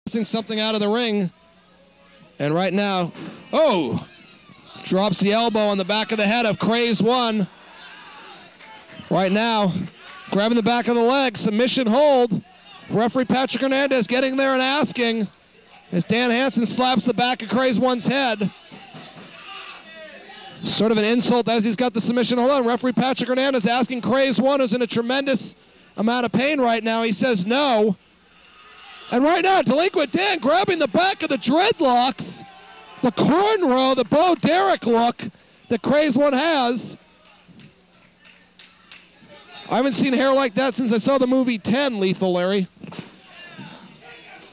something out of the ring. And right now, oh, drops the elbow on the back of the head of Crayz 1. Right now, grabbing the back of the leg, submission hold. Referee Patrick Hernandez getting there and asking as Dan Hanson slaps the back of Crayz 1's head. Sort of an insult as he's got the submission hold on. Referee Patrick Hernandez asking Crayz 1, who's in a tremendous amount of pain right now. He says no. And right now, Delinquent Dan grabbing the back of the dreadlocks, the cornrow, the Bo Derek look that Crayz 1 has. I haven't seen hair like that since I saw the movie 10, Lethal Larry.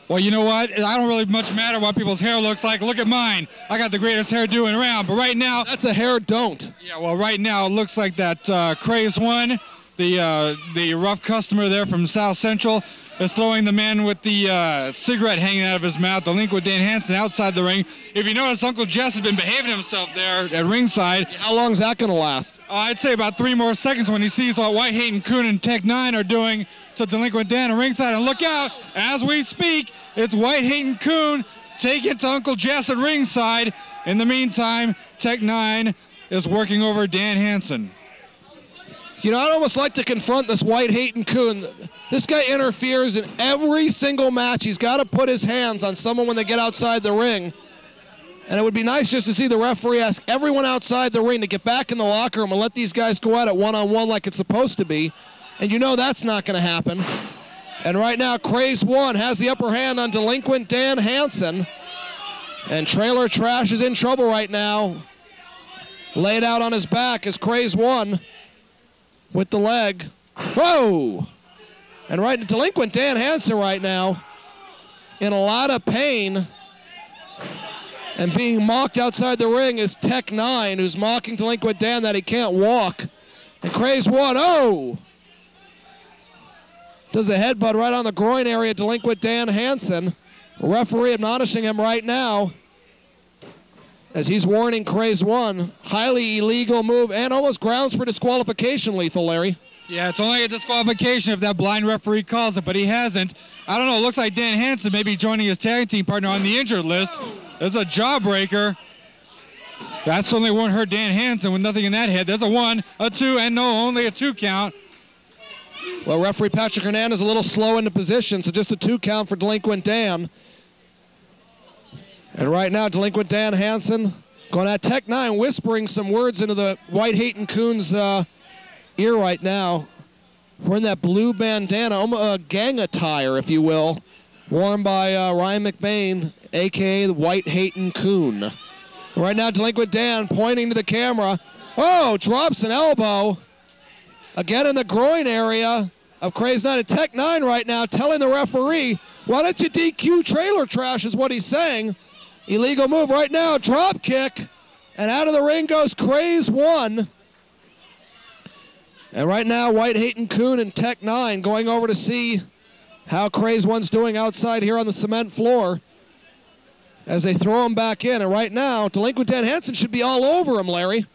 Well, you know what? I don't really much matter what people's hair looks like. Look at mine. I got the greatest hairdo around. But right now... That's a hair don't. Yeah, well, right now it looks like that Crayz 1, the rough customer there from South Central, is throwing the man with the cigarette hanging out of his mouth, Delinquent Dan Hanson, outside the ring. If you notice, Uncle Jess has been behaving himself there at ringside. How long is that going to last? I'd say about 3 more seconds when he sees what White Hayton Coon and Tech 9 are doing to Delinquent Dan at ringside. And look out, as we speak, it's White Hayton Coon taking it to Uncle Jess at ringside. In the meantime, Tech 9 is working over Dan Hanson. You know, I'd almost like to confront this White Hayton Coon. This guy interferes in every single match. He's got to put his hands on someone when they get outside the ring. And it would be nice just to see the referee ask everyone outside the ring to get back in the locker room and let these guys go at it one-on-one like it's supposed to be. And you know that's not going to happen. And right now, Crayz 1 has the upper hand on Delinquent Dan Hanson. And Trailer Trash is in trouble right now. Laid out on his back is Crayz 1 with the leg. Whoa! And right to Delinquent Dan Hanson right now in a lot of pain. And being mocked outside the ring is Tech 9, who's mocking Delinquent Dan that he can't walk. And Crayz 1, oh! Does a headbutt right on the groin area, Delinquent Dan Hanson. Referee admonishing him right now as he's warning Crayz 1. Highly illegal move and almost grounds for disqualification, Lethal Larry. Yeah, it's only a disqualification if that blind referee calls it, but he hasn't. I don't know, it looks like Dan Hanson may be joining his tag team partner on the injured list. There's a jawbreaker. That certainly won't hurt Dan Hanson with nothing in that head. There's a 1, a 2, and no, only a 2 count. Well, referee Patrick Hernandez a little slow into position, so just a 2 count for Delinquent Dan. And right now, Delinquent Dan Hanson going at Tech 9, whispering some words into the White Hayton Coon's ear right now. Wearing that blue bandana, a gang attire, if you will, worn by Ryan McBain, a.k.a. the White Hayton Coon. Right now, Delinquent Dan pointing to the camera. Oh, drops an elbow. Again in the groin area of Crayz 9. And Tech 9 right now telling the referee, why don't you DQ Trailer Trash is what he's saying. Illegal move right now, drop kick. And out of the ring goes Crayz 1. And right now, White Hayton Coon and Tech 9 going over to see how Crayz 1's doing outside here on the cement floor as they throw him back in. And right now, Delinquent Dan Hanson should be all over him, Larry.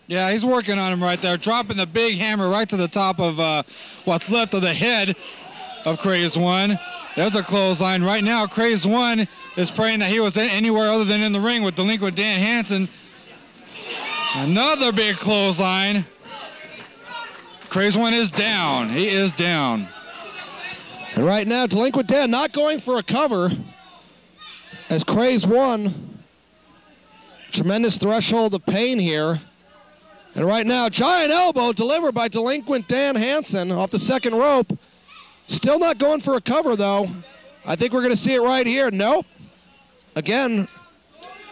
Yeah, he's working on him right there, dropping the big hammer right to the top of what's left of the head of Crayz 1. There's a clothesline. Right now, Crayz 1 is praying that he was anywhere other than in the ring with Delinquent Dan Hanson. Another big clothesline. Crayz 1 is down. He is down. And right now, Delinquent Dan not going for a cover as Crayz 1, tremendous threshold of pain here. And right now, giant elbow delivered by Delinquent Dan Hanson off the second rope. Still not going for a cover, though. I think we're going to see it right here. Nope. Again,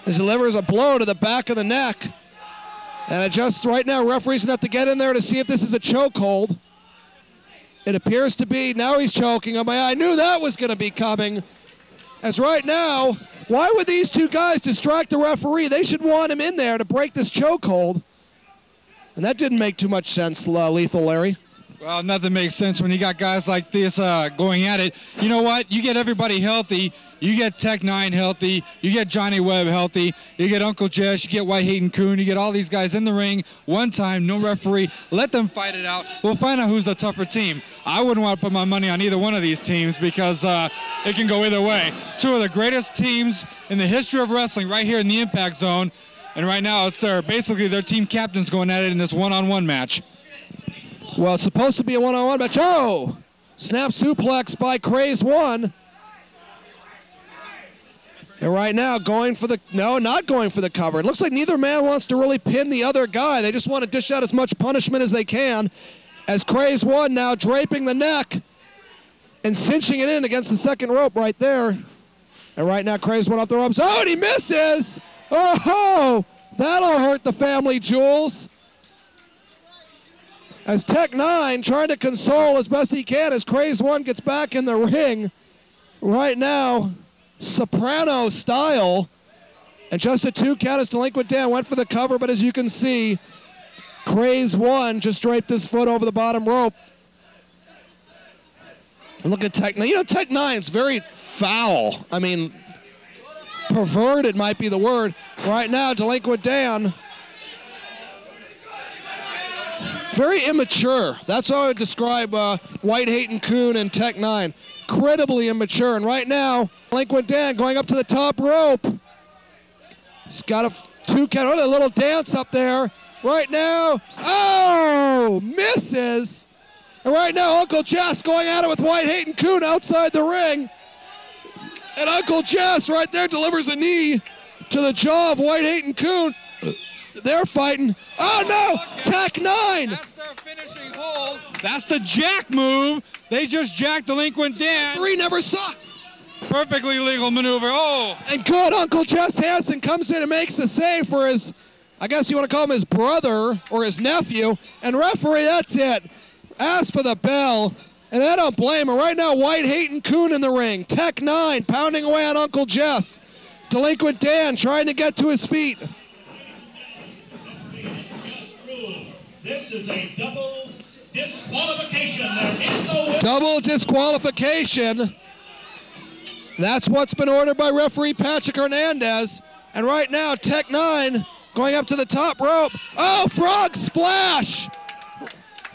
he delivers a blow to the back of the neck. And it just right now, referees have to get in there to see if this is a chokehold. It appears to be. Now he's choking him. I knew that was going to be coming. As right now, why would these two guys distract the referee? They should want him in there to break this chokehold. And that didn't make too much sense, Lethal Larry. Well, nothing makes sense when you got guys like this going at it. You know what? You get everybody healthy. You get Tech 9 healthy. You get Johnny Webb healthy. You get Uncle Jess. You get White Hayden Coon. You get all these guys in the ring one time, no referee. Let them fight it out. We'll find out who's the tougher team. I wouldn't want to put my money on either one of these teams because it can go either way. Two of the greatest teams in the history of wrestling right here in the Impact Zone. And right now it's basically their team captains going at it in this one-on-one match. Well, it's supposed to be a one-on-one match. Oh! Snap suplex by Crayz 1. And right now going for the, no, not going for the cover. It looks like neither man wants to really pin the other guy. They just want to dish out as much punishment as they can. As Crayz 1 now draping the neck and cinching it in against the second rope right there. And right now Crayz 1 off the ropes. Oh, and he misses! Oh, that'll hurt the family jewels. As Tech 9 trying to console as best he can as Crayz 1 gets back in the ring. Right now, soprano style. And just a 2 count as Delinquent Dan went for the cover, but as you can see, Crayz 1 just draped his foot over the bottom rope. And look at Tech 9. You know, Tech 9 is very foul. I mean, perverted might be the word. Right now, Delinquent Dan, very immature. That's how I would describe White Hayden Coon and Tech 9. Incredibly immature. And right now, Delinquent Dan going up to the top rope. He's got a 2 count. Oh, a little dance up there. Right now, oh, misses. And right now, Uncle Jess going at it with White Hayden Coon outside the ring. And Uncle Jess right there delivers a knee to the jaw of White Hayden Coon. They're fighting. Oh, no, Tech 9. That's their finishing hold. That's the jack move. They just jacked Delinquent Dan. 3 never saw. Perfectly legal maneuver. Oh. And good Uncle Jess Hanson comes in and makes the save for his, I guess you want to call him his brother or his nephew. And referee, that's it. Ask for the bell. And I don't blame him. Right now, White Hayden Coon in the ring. Tech 9 pounding away on Uncle Jess. Delinquent Dan trying to get to his feet. This is a double disqualification. There is no win. Double disqualification. That's what's been ordered by referee Patrick Hernandez. And right now, Tech 9 going up to the top rope. Oh, frog splash!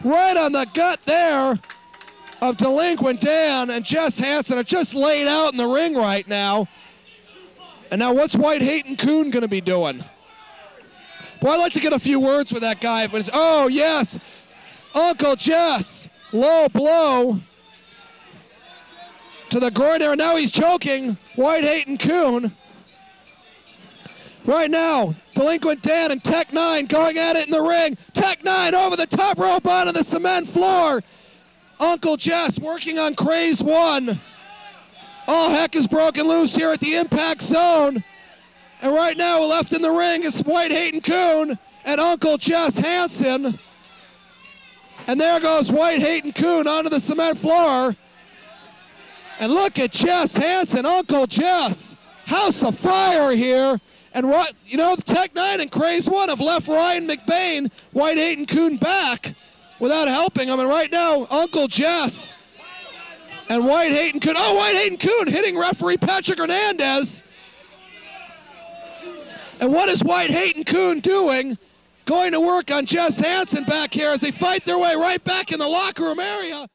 Right on the gut there of Delinquent Dan, and Jess Hanson are just laid out in the ring right now. And now what's White Hayden Coon going to be doing? Boy, I'd like to get a few words with that guy. But oh, yes, Uncle Jess, low blow to the groin area. Now he's choking White Hayden Coon. Right now, Delinquent Dan and Tech 9 going at it in the ring. Tech 9 over the top rope onto the cement floor. Uncle Jess working on Crayz 1. All heck is broken loose here at the Impact Zone. And right now, left in the ring is White Hayden Coon and Uncle Jess Hanson. And there goes White Hayden Coon onto the cement floor. And look at Jess Hanson, Uncle Jess. House of fire here. And what, you know, Tech 9 and Crayz 1 have left Ryan McBain, White Hayden Coon back without helping him. And right now, Uncle Jess and White Hayden Coon. Oh, White Hayden Coon hitting referee Patrick Hernandez. And what is White Hayden Coon doing? Going to work on Jess Hanson back here as they fight their way right back in the locker room area.